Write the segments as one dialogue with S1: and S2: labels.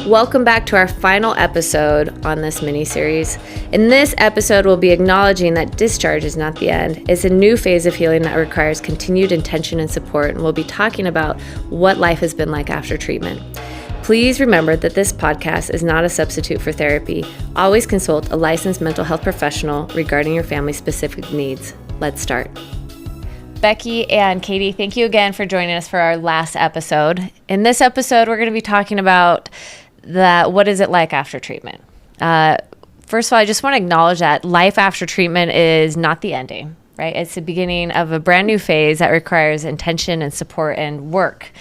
S1: Welcome back to our final episode on this mini-series. In this episode, we'll be acknowledging that discharge is not the end. It's a new phase of healing that requires continued intention and support, and we'll be talking about what life has been like after treatment. Please remember that this podcast is not a substitute for therapy. Always consult a licensed mental health professional regarding your family's specific needs. Let's start. Becky and Katie, thank you again for joining us for our last episode. In this episode, we're going to be talking about what is it like after treatment. First of all, I just want to acknowledge that life after treatment is not the ending, right? It's the beginning of a brand new phase that requires intention and support and work.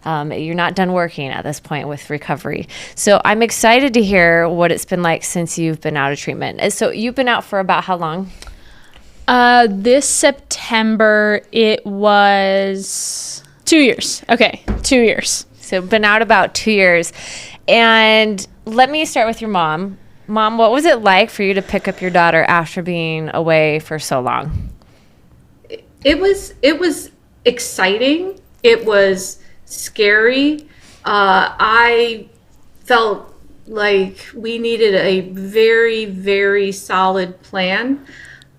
S1: You're not done working at this point with recovery. So I'm excited to hear what it's been like since you've been out of treatment. So you've been out for about how long?
S2: This September, it was 2 years. Okay, 2 years.
S1: So been out about 2 years. And let me start with your mom. Mom, what was it like for you to pick up your daughter after being away for so long?
S3: It was exciting. It was scary. I felt like we needed a very, very solid plan.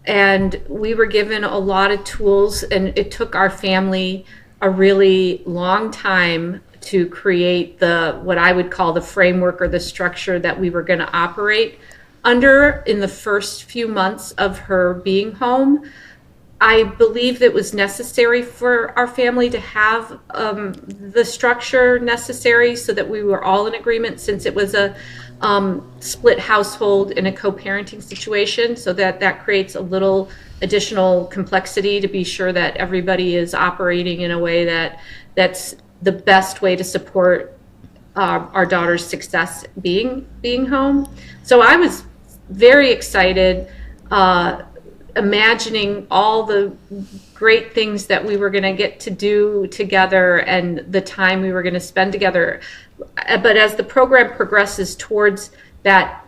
S3: And we were given a lot of tools, and it took our family a really long time to create what I would call the framework or the structure that we were going to operate under in the first few months of her being home. I believe that it was necessary for our family to have the structure necessary so that we were all in agreement, since it was a split household in a co-parenting situation, so that creates a little additional complexity to be sure that everybody is operating in a way that's the best way to support our daughter's success being home. So I was very excited, imagining all the great things that we were going to get to do together and the time we were going to spend together. But as the program progresses towards that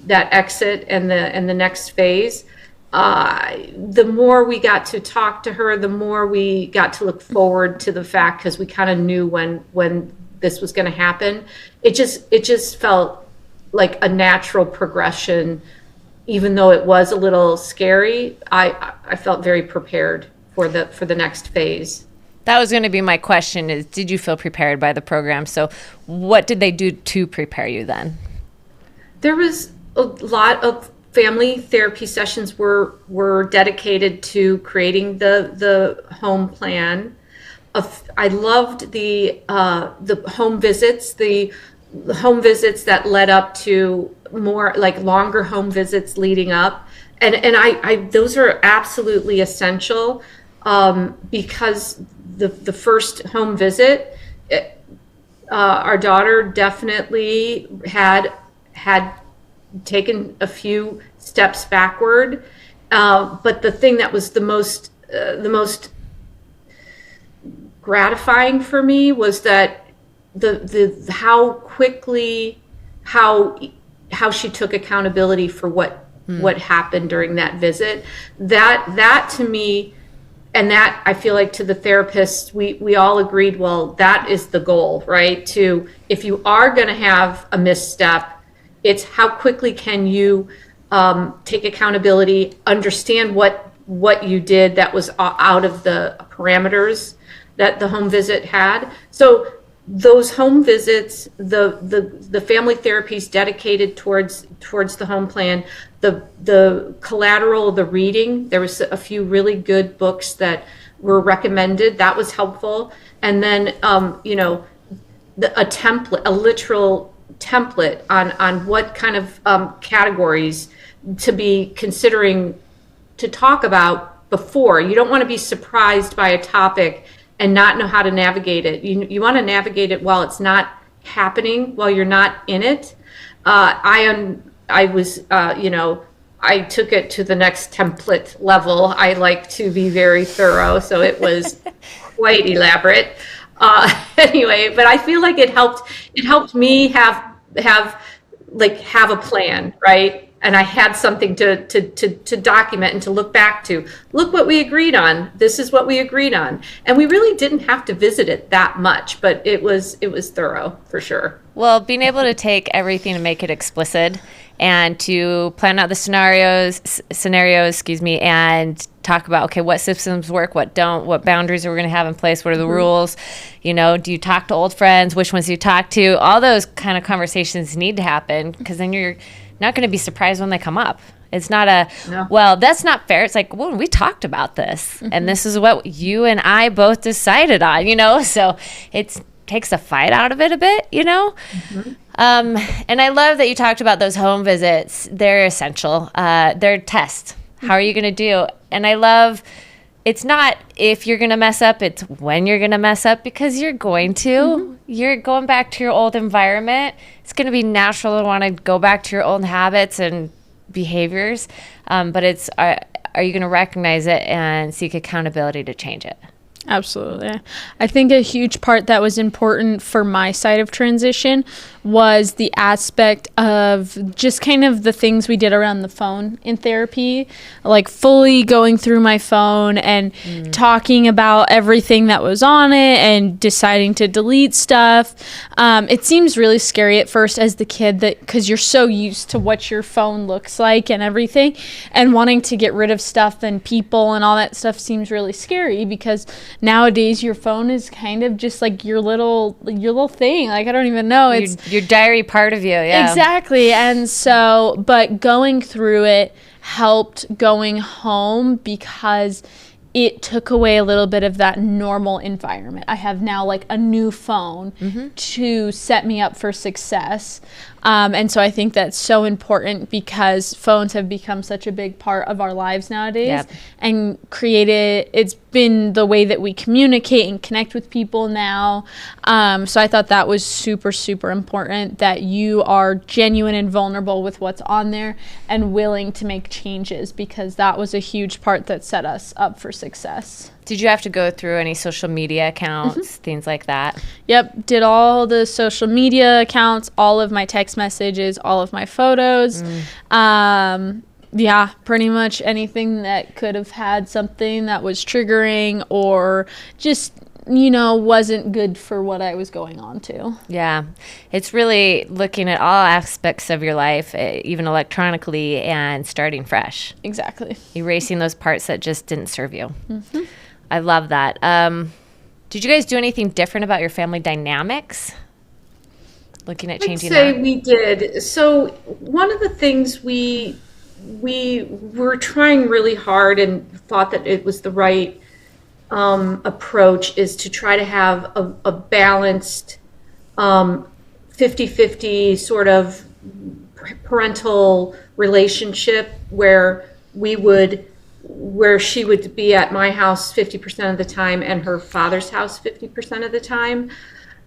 S3: exit and the next phase, the more we got to talk to her, the more we got to look forward to the fact, because we kind of knew when this was going to happen. It just felt like a natural progression. Even though it was a little scary, I felt very prepared for the next phase.
S1: That was going to be my question, is did you feel prepared by the program? So what did they do to prepare you then? There
S3: was a lot of family therapy sessions were dedicated to creating the home plan. I loved the home visits, the home visits that led up to more like longer home visits leading up. And I those are absolutely essential, because the first home visit, our daughter definitely had taken a few steps backward. But the thing that was the most gratifying for me was that the how quickly how she took accountability for what happened during that visit. That to me, and that I feel like to the therapists, we all agreed, well, that is the goal, right? If you are going to have a misstep, it's how quickly can you take accountability, understand what you did that was out of the parameters that the home visit had. So those home visits, the family therapies dedicated towards the home plan, the collateral, the reading, there was a few really good books that were recommended. That was helpful. And then, a template, a literal template on what kind of categories to be considering to talk about before. You don't want to be surprised by a topic and not know how to navigate it. You want to navigate it while it's not happening, while you're not in it. I took it to the next template level. I like to be very thorough, so it was quite elaborate. Anyway, but I feel like it helped me have a plan, right? and I had something to document and to look back to. Look what we agreed on. This is what we agreed on. And we really didn't have to visit it that much, but it was thorough for sure.
S1: Well, being able to take everything and make it explicit and to plan out the scenarios, and talk about, okay, what systems work, what don't, what boundaries are we going to have in place, what are the rules, you know, do you talk to old friends, which ones do you talk to? All those kind of conversations need to happen, because then you're not going to be surprised when they come up. It's not well, that's not fair. It's like, well, we talked about this, and this is what you and I both decided on, you know, so it takes the fight out of it a bit, you know. And I love that you talked about those home visits. They're essential. They're tests. How are you going to do? And I love, it's not if you're going to mess up, it's when you're going to mess up, because you're going to. You're going back to your old environment. It's going to be natural to want to go back to your old habits and behaviors. But it's, are you going to recognize it and seek accountability to change it?
S2: Absolutely. I think a huge part that was important for my side of transition was the aspect of just kind of the things we did around the phone in therapy, like fully going through my phone and talking about everything that was on it and deciding to delete stuff. It seems really scary at first as the kid, that because you're so used to what your phone looks like and everything, and wanting to get rid of stuff and people and all that stuff seems really scary, because nowadays your phone is kind of just like your little thing. Like, I don't even know. It's
S1: your diary part of you. Yeah,
S2: exactly. And so, but going through it helped going home, because it took away a little bit of that normal environment. I have now like a new phone to set me up for success. And so I think that's so important, because phones have become such a big part of our lives nowadays, and it's been the way that we communicate and connect with people now. So I thought that was super, super important, that you are genuine and vulnerable with what's on there and willing to make changes, because that was a huge part that set us up for success.
S1: Did you have to go through any social media accounts, things like that?
S2: Yep, did all the social media accounts, all of my text messages, all of my photos. Yeah, pretty much anything that could have had something that was triggering or just, you know, wasn't good for what I was going on to.
S1: Yeah, it's really looking at all aspects of your life, even electronically, and starting fresh.
S2: Exactly.
S1: Erasing those parts that just didn't serve you. I love that. Did you guys do anything different about your family dynamics? Looking at changing that?
S3: I'd say we did. So one of the things we were trying really hard and thought that it was the right approach is to try to have a balanced 50-50 sort of parental relationship, where she would be at my house 50% of the time and her father's house 50% of the time.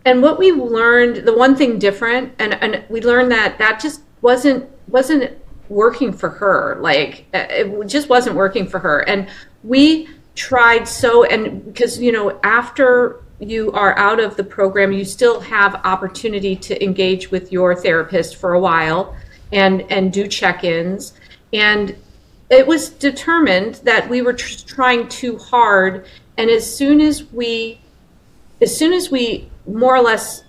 S3: And what we learned, the one thing different, and we learned that just wasn't working for her. Like, it just wasn't working for her. And we tried and because, you know, after you are out of the program, you still have opportunity to engage with your therapist for a while and do check-ins. And it was determined that we were trying too hard. And as soon as we more or less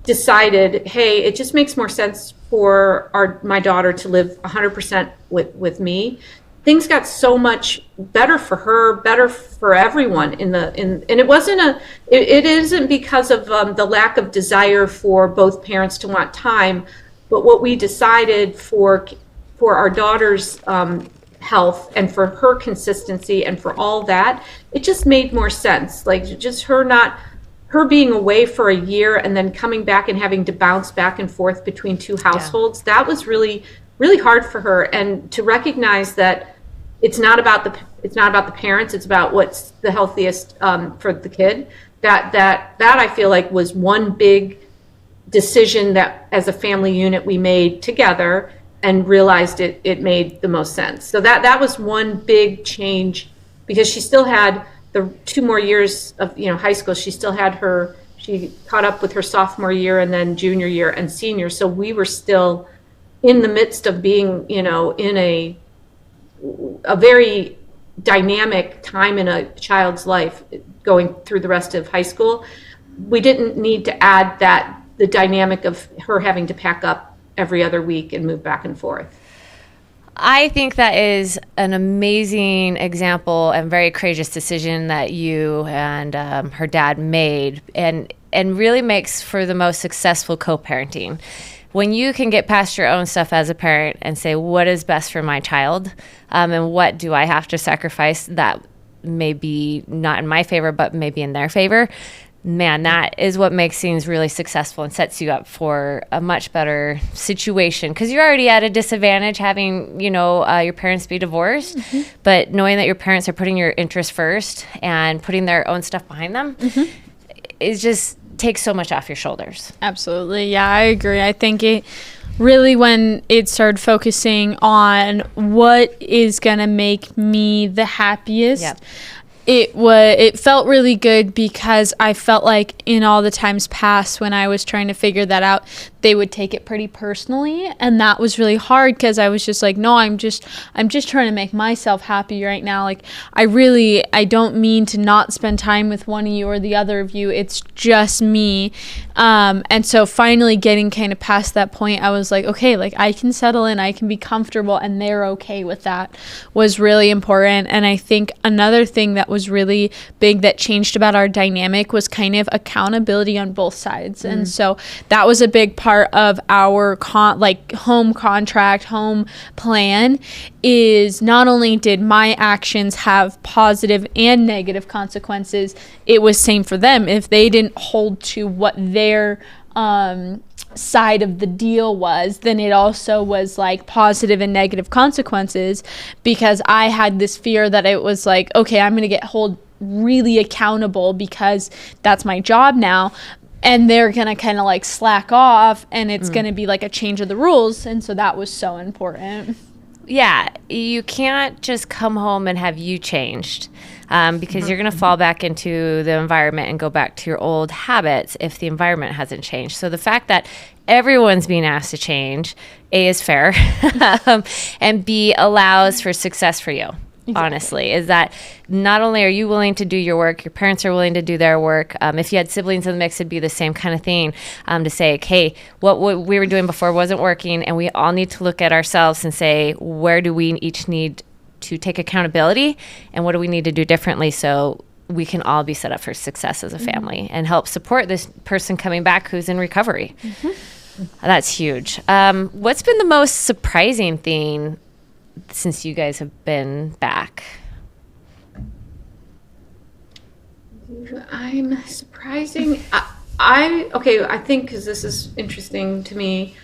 S3: decided, hey, it just makes more sense for my daughter to live 100% with me, things got so much better for her, better for everyone and it isn't because of the lack of desire for both parents to want time, but what we decided for our daughter's health and for her consistency and for all that, it just made more sense. Like, just her being away for a year and then coming back and having to bounce back and forth between two households, that was really, really hard for her. And to recognize that it's not about the parents, it's about what's the healthiest for the kid. That I feel like was one big decision that as a family unit we made together and realized it made the most sense. So that was one big change, because she still had the 2 more years of, you know, high school. She caught up with her sophomore year and then junior year and senior. So we were still in the midst of being, in a very dynamic time in a child's life, going through the rest of high school, we didn't need to add the dynamic of her having to pack up every other week and move back and forth.
S1: I think that is an amazing example and very courageous decision that you and her dad made, and really makes for the most successful co-parenting. When you can get past your own stuff as a parent and say, what is best for my child, and what do I have to sacrifice that may be not in my favor, but maybe in their favor, man, that is what makes things really successful and sets you up for a much better situation. Because you're already at a disadvantage having, your parents be divorced, but knowing that your parents are putting your interests first and putting their own stuff behind them is just takes so much off your shoulders.
S2: Absolutely. Yeah, I agree. I think it really, when it started focusing on what is going to make me the happiest,
S1: Yep.
S2: It felt really good, because I felt like in all the times past when I was trying to figure that out, they would take it pretty personally, and that was really hard, because I was just like, no, I'm just trying to make myself happy right now. Like, I don't mean to not spend time with one of you or the other of you. It's just me. And so finally getting kind of past that point, I was like, okay, like I can settle in, I can be comfortable, and they're okay with that, was really important. And I think another thing that was really big that changed about our dynamic was kind of accountability on both sides. And so that was a big part of our home contract, home plan, is not only did my actions have positive and negative consequences, it was same for them. If they didn't hold to what their side of the deal was, then it also was like positive and negative consequences, because I had this fear that it was like, okay, I'm going to get held really accountable because that's my job now, and they're going to kind of like slack off, and it's going to be like a change of the rules. And so that was so important.
S1: Yeah, you can't just come home and have you changed, because you're going to fall back into the environment and go back to your old habits if the environment hasn't changed. So the fact that everyone's being asked to change, A, is fair, and B, allows for success for you. Exactly. Honestly, is that not only are you willing to do your work, your parents are willing to do their work. If you had siblings in the mix, it'd be the same kind of thing, to say, hey, what we were doing before wasn't working, and we all need to look at ourselves and say, where do we each need to take accountability, and what do we need to do differently so we can all be set up for success as a family and help support this person coming back who's in recovery. That's huge. What's been the most surprising thing since you guys have been back?
S3: I'm surprising. I think, because this is interesting to me,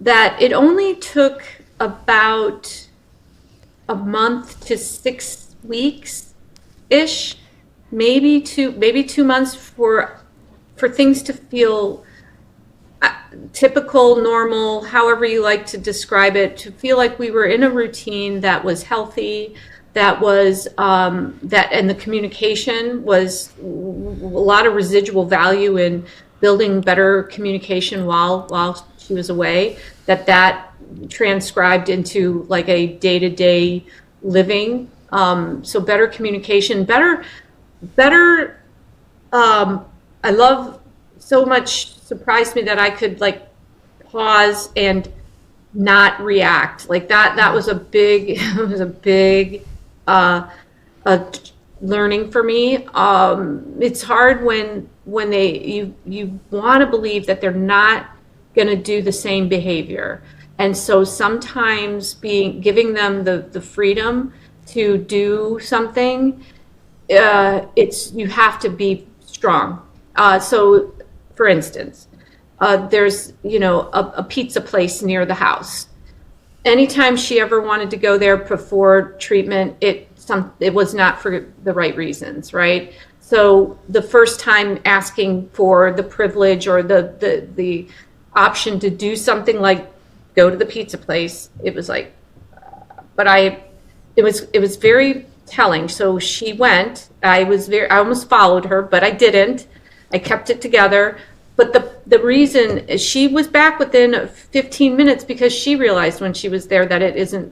S3: that it only took about a month to 6 weeks ish, maybe 2 months for things to feel typical, normal, however you like to describe it, to feel like we were in a routine that was healthy, that was and the communication was a lot of residual value in building better communication while she was away, that transcribed into like a day-to-day living. So better communication, better I love so much, surprised me that I could like pause and not react like that. That was a big learning for me. It's hard when you want to believe that they're not going to do the same behavior, and so sometimes giving them the freedom to do something, you have to be strong. So for instance, there's a pizza place near the house. Anytime she ever wanted to go there before treatment, it was not for the right reasons, right? So the first time asking for the privilege or the option to do something like go to the pizza place, it was like, it was very telling. So she went. I almost followed her, but I didn't. I kept it together. but the reason she was back within 15 minutes because she realized when she was there that it isn't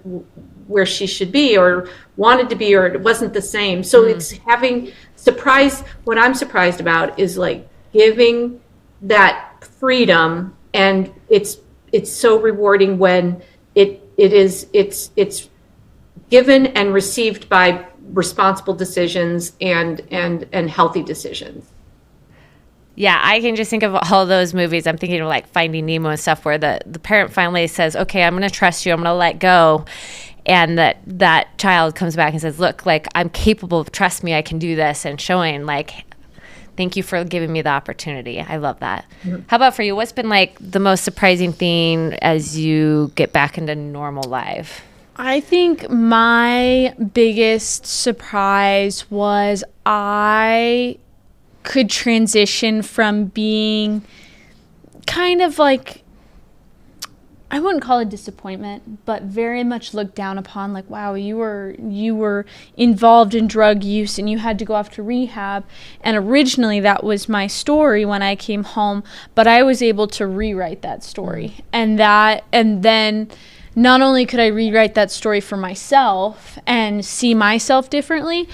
S3: where she should be or wanted to be, or it wasn't the same. So it's having surprise. What I'm surprised about is like giving that freedom, and it's so rewarding when it's given and received by responsible decisions and healthy decisions.
S1: Yeah, I can just think of all those movies. I'm thinking of like Finding Nemo and stuff where the parent finally says, okay, I'm going to trust you. I'm going to let go. And that child comes back and says, look, like I'm capable, trust me, I can do this. And showing like, thank you for giving me the opportunity. I love that. Mm-hmm. How about for you? What's been like the most surprising thing as you get back into normal life?
S2: I think my biggest surprise was I could transition from being kind of like, I wouldn't call it disappointment, but very much looked down upon, like, wow, you were involved in drug use and you had to go off to rehab. And originally that was my story when I came home, but I was able to rewrite that story. And then not only could I rewrite that story for myself and see myself differently,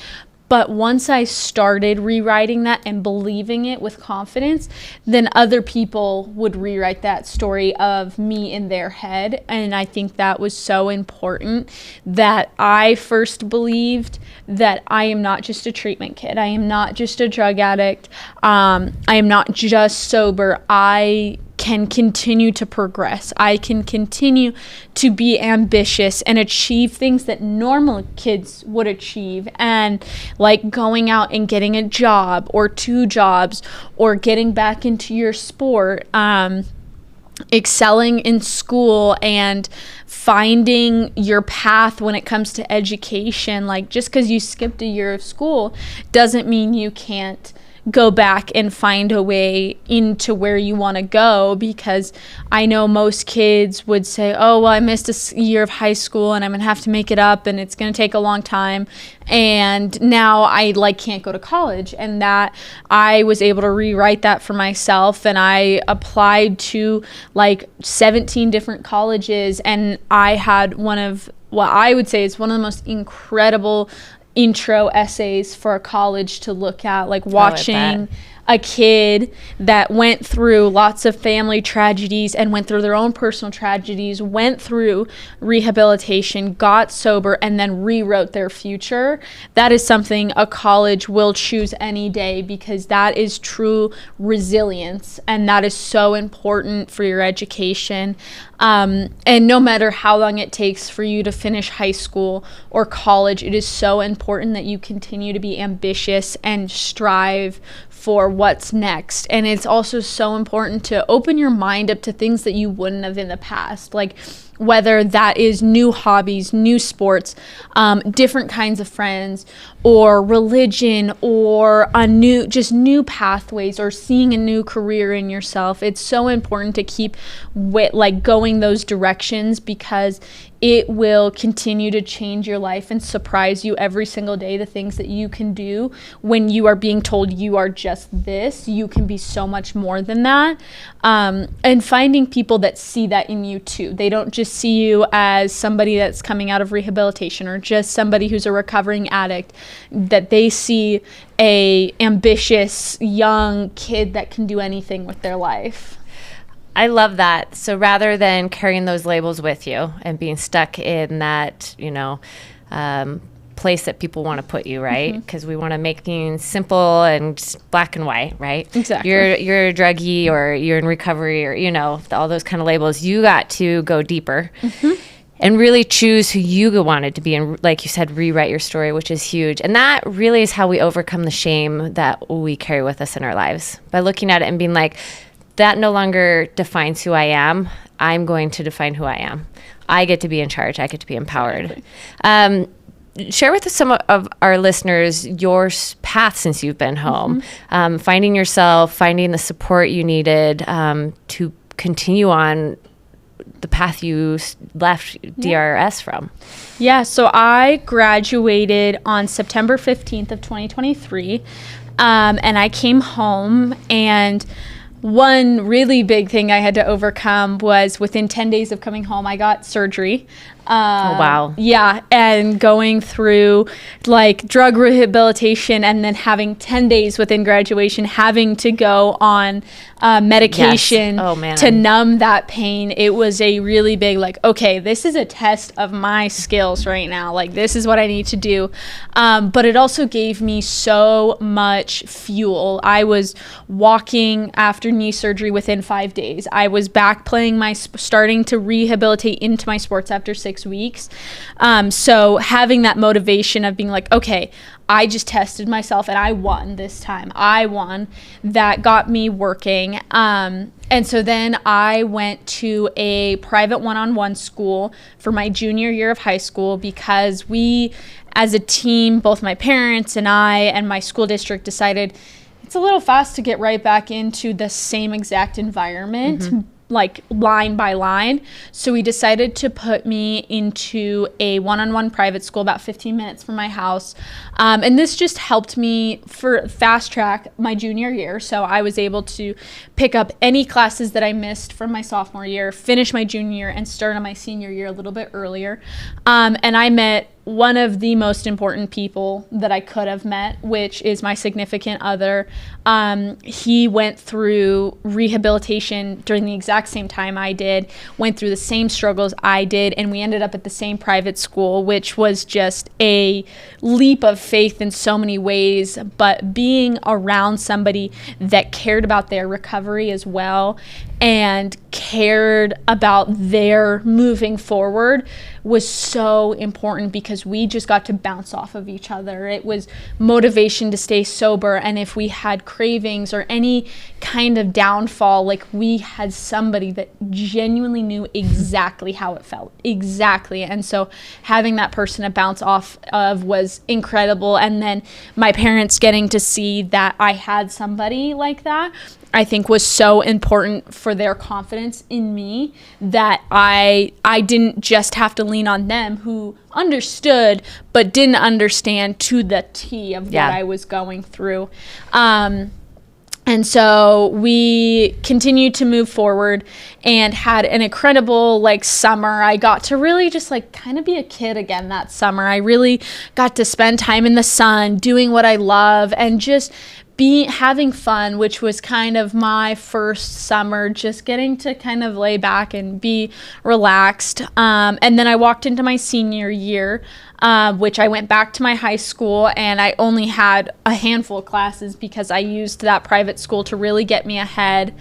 S2: but once I started rewriting that and believing it with confidence, then other people would rewrite that story of me in their head. And I think that was so important that I first believed that I am not just a treatment kid. I am not just a drug addict. I am not just sober. I can continue to progress. I can continue to be ambitious and achieve things that normal kids would achieve, and like going out and getting a job or 2 jobs or getting back into your sport, excelling in school and finding your path when it comes to education. Like just because you skipped a year of school doesn't mean you can't go back and find a way into where you want to go, because I know most kids would say, oh, well, I missed a year of high school and I'm going to have to make it up and it's going to take a long time. And now I can't go to college. And that I was able to rewrite that for myself. And I applied to 17 different colleges, and I had one of what I would say is one of the most incredible intro essays for a college to look at, watching a kid that went through lots of family tragedies and went through their own personal tragedies, went through rehabilitation, got sober, and then rewrote their future. That is something a college will choose any day, because that is true resilience, and that is so important for your education. And no matter how long it takes for you to finish high school or college, it is so important that you continue to be ambitious and strive for what's next. And it's also so important to open your mind up to things that you wouldn't have in the past, like whether that is new hobbies, new sports, different kinds of friends, or religion, or new pathways, or seeing a new career in yourself. It's so important to keep going those directions, because it will continue to change your life and surprise you every single day. The things that you can do when you are being told you are just this, you can be so much more than that. And finding people that see that in you too. They don't just see you as somebody that's coming out of rehabilitation or just somebody who's a recovering addict, that they see a ambitious young kid that can do anything with their life.
S1: I love that. So rather than carrying those labels with you and being stuck in that, place that people want to put you, right? Because we want to make things simple and black and white, right?
S2: Exactly.
S1: You're a druggie, or you're in recovery, or, all those kind of labels. You got to go deeper and really choose who you wanted to be. And like you said, rewrite your story, which is huge. And that really is how we overcome the shame that we carry with us in our lives, by looking at it and being like, that no longer defines who I am. I'm going to define who I am. I get to be in charge. I get to be empowered. Share with us some of our listeners your path since you've been home, finding yourself, finding the support you needed to continue on the path you left DRS from.
S2: Yeah, so I graduated on September 15th of 2023, and I came home, and one really big thing I had to overcome was within 10 days of coming home, I got surgery.
S1: Wow.
S2: Yeah, and going through like drug rehabilitation, and then having 10 days within graduation having to go on medication to numb that pain. It was a really big, like, okay, this is a test of my skills right now. Like, this is what I need to do. But it also gave me so much fuel. I was walking after knee surgery within 5 days. I was back playing starting to rehabilitate into my sports after 6 weeks. So having that motivation of being like, okay, I just tested myself and I won this time. I won. That got me working. And so then I went to a private one-on-one school for my junior year of high school, because we, as a team, both my parents and I and my school district, decided it's a little fast to get right back into the same exact environment, like line by line. So we decided to put me into a one-on-one private school about 15 minutes from my house. And this just helped me for fast track my junior year. So I was able to pick up any classes that I missed from my sophomore year, finish my junior year, and start on my senior year a little bit earlier. And I met one of the most important people that I could have met, which is my significant other. He went through rehabilitation during the exact same time I did, went through the same struggles I did, and we ended up at the same private school, which was just a leap of faith in so many ways. But being around somebody that cared about their recovery as well and cared about their moving forward was so important, because we just got to bounce off of each other. It was motivation to stay sober, and if we had cravings or any kind of downfall, like, we had somebody that genuinely knew exactly how it felt. Exactly. And so having that person to bounce off of was incredible. And then my parents getting to see that I had somebody like that, I think, was so important for their confidence in me, that I didn't just have to lean on them, who understood but didn't understand to the T of what I was going through. And so we continued to move forward and had an incredible, like, summer. I got to really just, like, kind of be a kid again that summer. I really got to spend time in the sun doing what I love and just having fun, which was kind of my first summer, just getting to kind of lay back and be relaxed. And then I walked into my senior year, which I went back to my high school, and I only had a handful of classes because I used that private school to really get me ahead.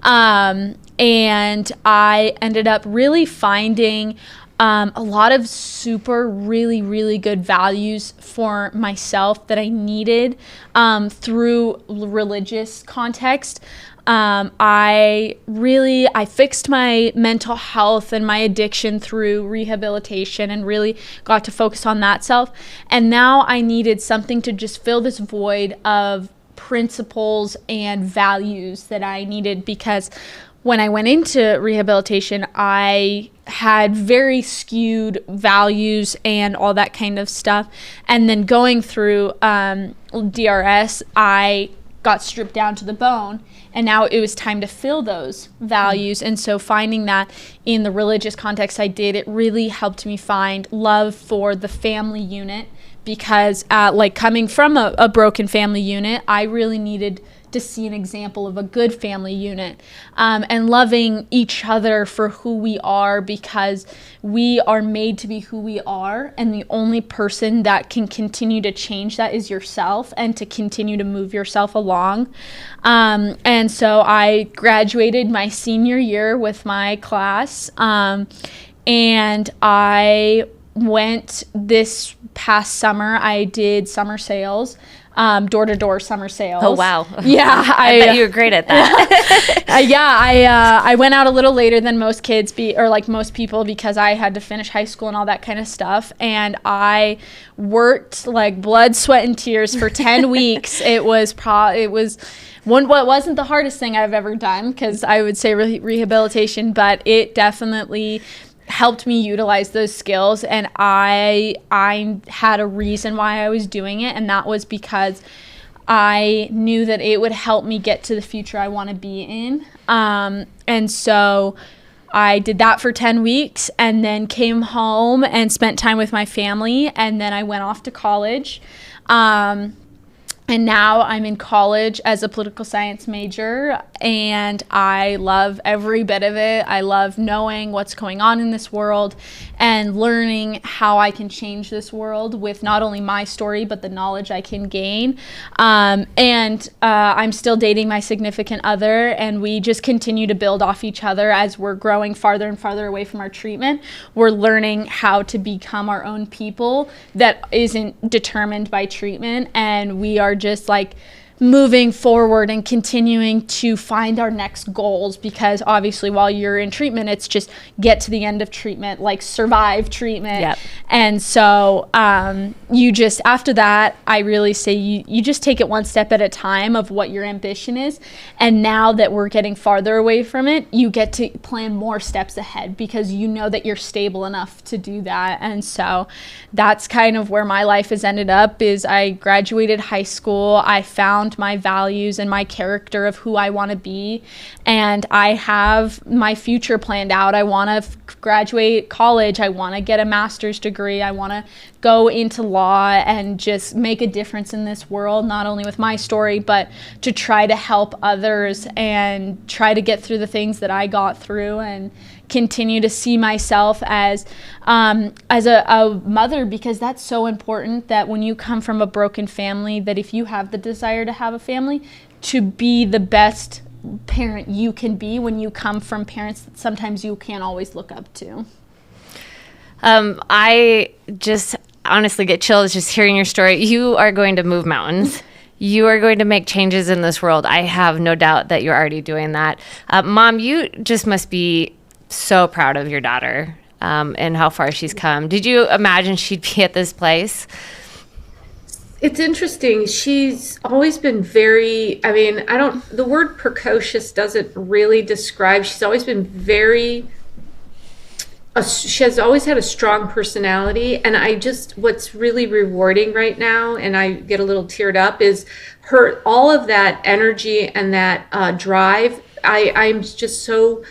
S2: And I ended up really finding a lot of really, really good values for myself that I needed through religious context. I fixed my mental health and my addiction through rehabilitation and really got to focus on that self. And now I needed something to just fill this void of principles and values that I needed, because when I went into rehabilitation, I had very skewed values and all that kind of stuff. And then going through DRS, I got stripped down to the bone, and now it was time to fill those values. And so finding that in the religious context I did, it really helped me find love for the family unit, because like, coming from a broken family unit, I really needed to see an example of a good family unit, and loving each other for who we are, because we are made to be who we are, and the only person that can continue to change that is yourself, and to continue to move yourself along. And so I graduated my senior year with my class, and I went this past summer, I did summer sales, door-to-door summer sales.
S1: Oh, wow.
S2: Yeah.
S1: I bet you were great at that.
S2: I went out a little later than most kids, most people, because I had to finish high school and all that kind of stuff. And I worked like blood, sweat, and tears for 10 weeks. It wasn't the hardest thing I've ever done, because I would say rehabilitation, but it definitely helped me utilize those skills, and I had a reason why I was doing it, and that was because I knew that it would help me get to the future I want to be in. And so I did that for 10 weeks and then came home and spent time with my family. And then I went off to college. And now I'm in college as a political science major, and I love every bit of it. I love knowing what's going on in this world and learning how I can change this world with not only my story, but the knowledge I can gain. I'm still dating my significant other, and we just continue to build off each other as we're growing farther and farther away from our treatment. We're learning how to become our own people that isn't determined by treatment, and we are just like moving forward and continuing to find our next goals, because obviously while you're in treatment, it's just get to the end of treatment, like survive treatment.
S1: Yep.
S2: And so you just, after that, I really say you just take it one step at a time of what your ambition is. And now that we're getting farther away from it, you get to plan more steps ahead because you know that you're stable enough to do that. And so that's kind of where my life has ended up. Is I graduated high school, I found my values and my character of who I want to be, and I have my future planned out. I want to graduate college, I want to get a master's degree, I want to go into law and just make a difference in this world, not only with my story, but to try to help others and try to get through the things that I got through and continue to see myself as a mother, because that's so important, that when you come from a broken family, that if you have the desire to have a family, to be the best parent you can be when you come from parents that sometimes you can't always look up to.
S1: I just honestly get chills just hearing your story. You are going to move mountains. You are going to make changes in this world. I have no doubt that you're already doing that. Mom, you just must be so proud of your daughter and how far she's come. Did you imagine she'd be at this place?
S3: It's interesting. She's always been very, the word precocious doesn't really describe, she's always been she has always had a strong personality. And what's really rewarding right now, and I get a little teared up, is all of that energy and that drive. I'm just so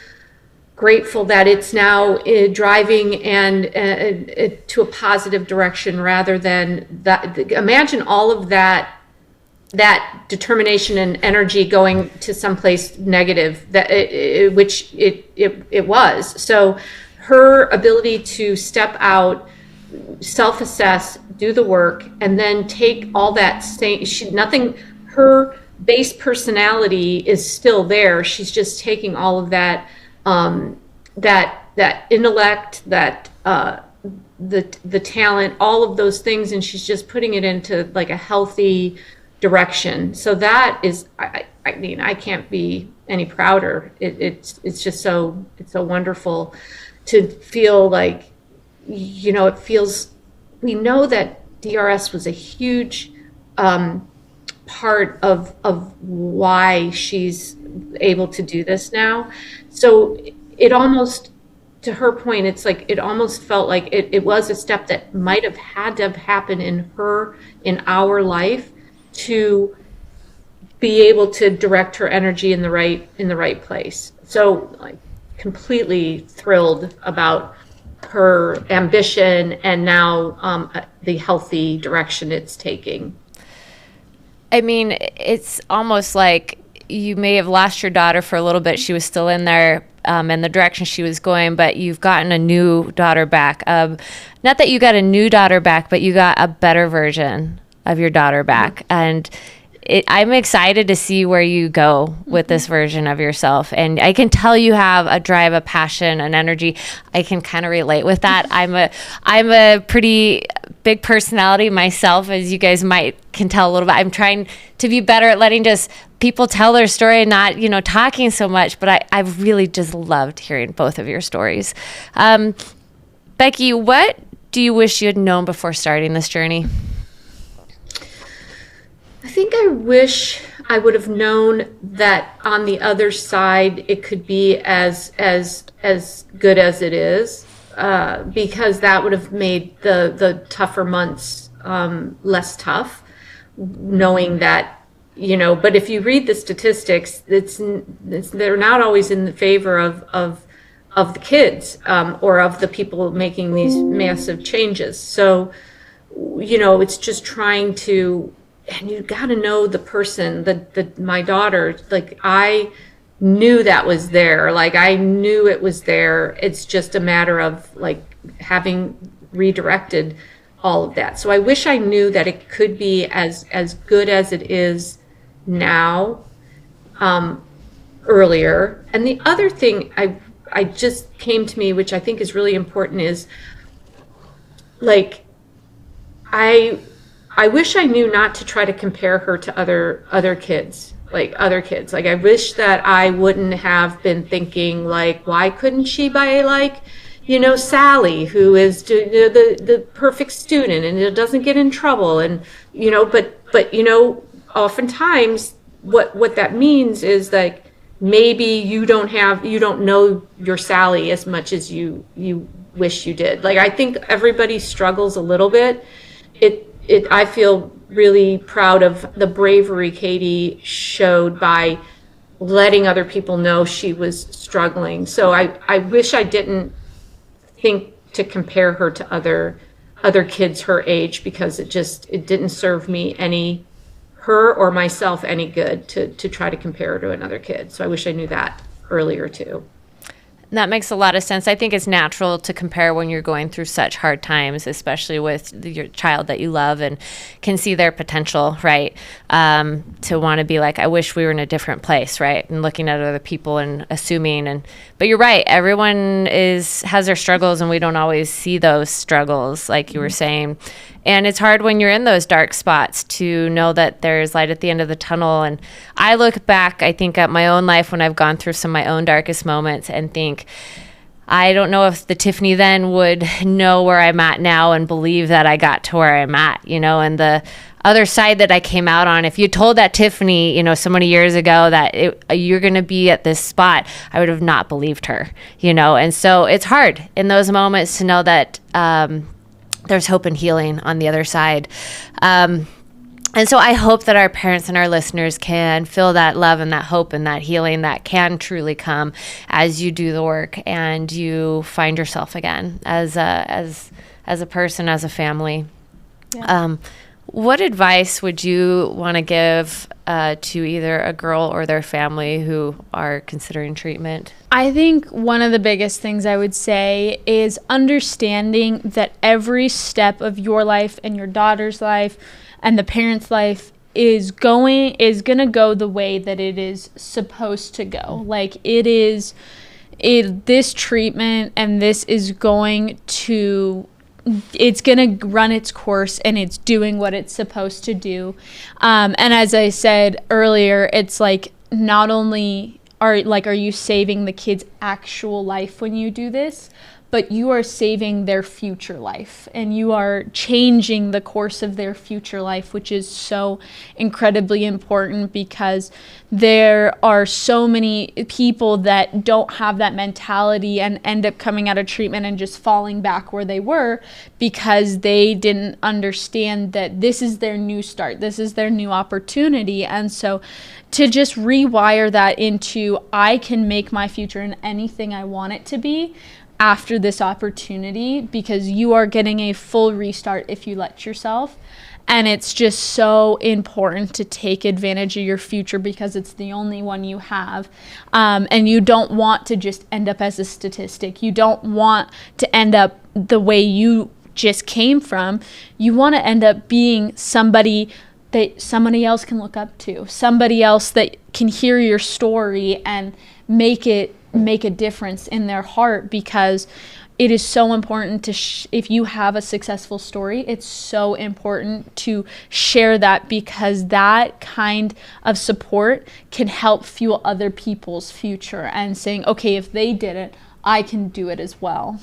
S3: grateful that it's now driving and to a positive direction rather than that. Imagine all of that determination and energy going to someplace negative, which it was. So her ability to step out, self-assess, do the work, and then take all that her base personality is still there. She's just taking all of that that intellect, that the talent, all of those things, and she's just putting it into like a healthy direction. So that is, I can't be any prouder. It's just so wonderful to feel like, we know that DRS was a huge part of why she's able to do this now. So it almost, to her point, it's like it almost felt like it was a step that might have had to have happened in our life to be able to direct her energy in the right place. So like completely thrilled about her ambition and now the healthy direction it's taking.
S1: I mean, it's almost like you may have lost your daughter for a little bit. She was still in there in the direction she was going, but you've gotten a new daughter back. Not that you got a new daughter back, but you got a better version of your daughter back. Mm-hmm. And I'm excited to see where you go with this version of yourself. And I can tell you have a drive, a passion, an energy. I can kind of relate with that. I'm a pretty big personality myself, as you guys can tell a little bit. I'm trying to be better at letting just people tell their story and not, talking so much. But I've really just loved hearing both of your stories. Becky, what do you wish you had known before starting this journey?
S3: I think I wish I would have known that on the other side it could be as good as it is, because that would have made the tougher months less tough, knowing that but if you read the statistics, they're not always in the favor of the kids, or of the people making these massive changes. So, it's just trying to, and you got to know the person, my daughter, like I knew that was there. Like I knew it was there. It's just a matter of like having redirected all of that. So I wish I knew that it could be as good as it is now, earlier. And the other thing I just came to me, which I think is really important, is like I wish I knew not to try to compare her to other kids. Like I wish that I wouldn't have been thinking like, why couldn't she buy like, Sally, who is the perfect student and doesn't get in trouble, and but oftentimes what that means is like maybe you don't know your Sally as much as you wish you did. Like I think everybody struggles a little bit. I feel really proud of the bravery Katie showed by letting other people know she was struggling. So I wish I didn't think to compare her to other kids her age, because it didn't serve me her or myself any good to try to compare her to another kid. So I wish I knew that earlier too.
S1: That makes a lot of sense. I think it's natural to compare when you're going through such hard times, especially with your child that you love and can see their potential, right? To want to be like, I wish we were in a different place, right? And looking at other people and assuming. But you're right. Everyone has their struggles, and we don't always see those struggles, like you were saying. And it's hard when you're in those dark spots to know that there's light at the end of the tunnel. And I look back, I think, at my own life when I've gone through some of my own darkest moments and think, I don't know if the Tiffany then would know where I'm at now and believe that I got to where I'm at, and the other side that I came out on. If you told that Tiffany, so many years ago that you're going to be at this spot, I would have not believed her, And so it's hard in those moments to know that, there's hope and healing on the other side. And so I hope that our parents and our listeners can feel that love and that hope and that healing that can truly come as you do the work and you find yourself again as a person, as a family. Yeah. What advice would you want to give to either a girl or their family who are considering treatment?
S2: I think one of the biggest things I would say is understanding that every step of your life and your daughter's life and the parent's life is going to go the way that it is supposed to go. Like this treatment and this is it's going to run its course, and it's doing what it's supposed to do. And as I said earlier, it's like not only are you saving the kid's actual life when you do this, but you are saving their future life, and you are changing the course of their future life, which is so incredibly important, because there are so many people that don't have that mentality and end up coming out of treatment and just falling back where they were because they didn't understand that this is their new start, this is their new opportunity. And so to just rewire that into, I can make my future in anything I want it to be after this opportunity, because you are getting a full restart if you let yourself. And it's just so important to take advantage of your future, because it's the only one you have. And you don't want to just end up as a statistic. You don't want to end up the way you just came from. You want to end up being somebody that somebody else can look up to, somebody else that can hear your story and make a difference in their heart, because it is so important to if you have a successful story, it's so important to share that, because that kind of support can help fuel other people's future and saying, okay, if they did it, I can do it as well.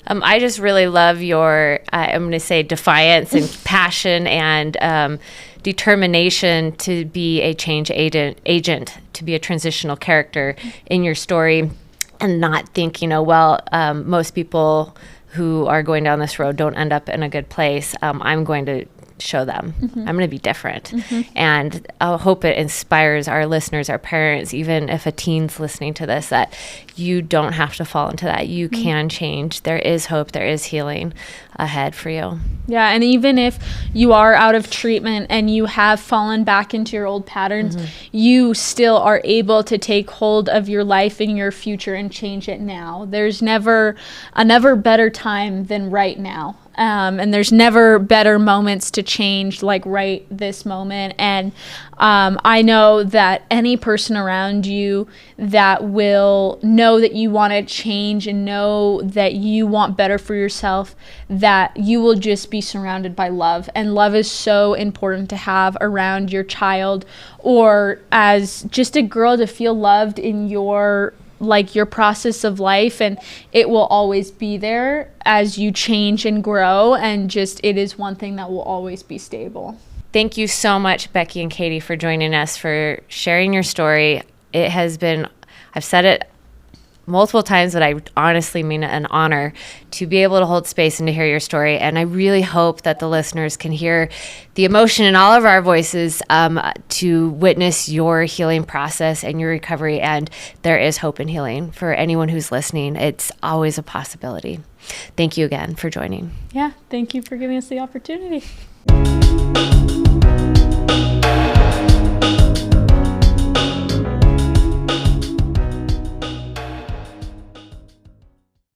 S1: I just really love your, I'm going to say, defiance and passion and determination to be a change agent, to be a transitional character in your story, and not think, most people who are going down this road don't end up in a good place. I'm going to show them. I'm going to be different. And I hope it inspires our listeners, our parents, even if a teen's listening to this, that you don't have to fall into that. You can change. There is hope. There is healing ahead for you.
S2: Yeah, and even if you are out of treatment and you have fallen back into your old patterns, you still are able to take hold of your life and your future and change it now. There's never a better time than right now. And there's never better moments to change like right this moment. And I know that any person around you that will know that you want to change and know that you want better for yourself, that you will just be surrounded by love. And love is so important to have around your child, or as just a girl, to feel loved in your process of life, and it will always be there as you change and grow, and just it is one thing that will always be stable.
S1: Thank you so much, Becky and Katie, for joining us, for sharing your story. It has been, I've said it multiple times, but I honestly mean it, an honor to be able to hold space and to hear your story. And I really hope that the listeners can hear the emotion in all of our voices to witness your healing process and your recovery. And there is hope and healing for anyone who's listening. It's always a possibility. Thank you again for joining.
S2: Yeah, thank you for giving us the opportunity.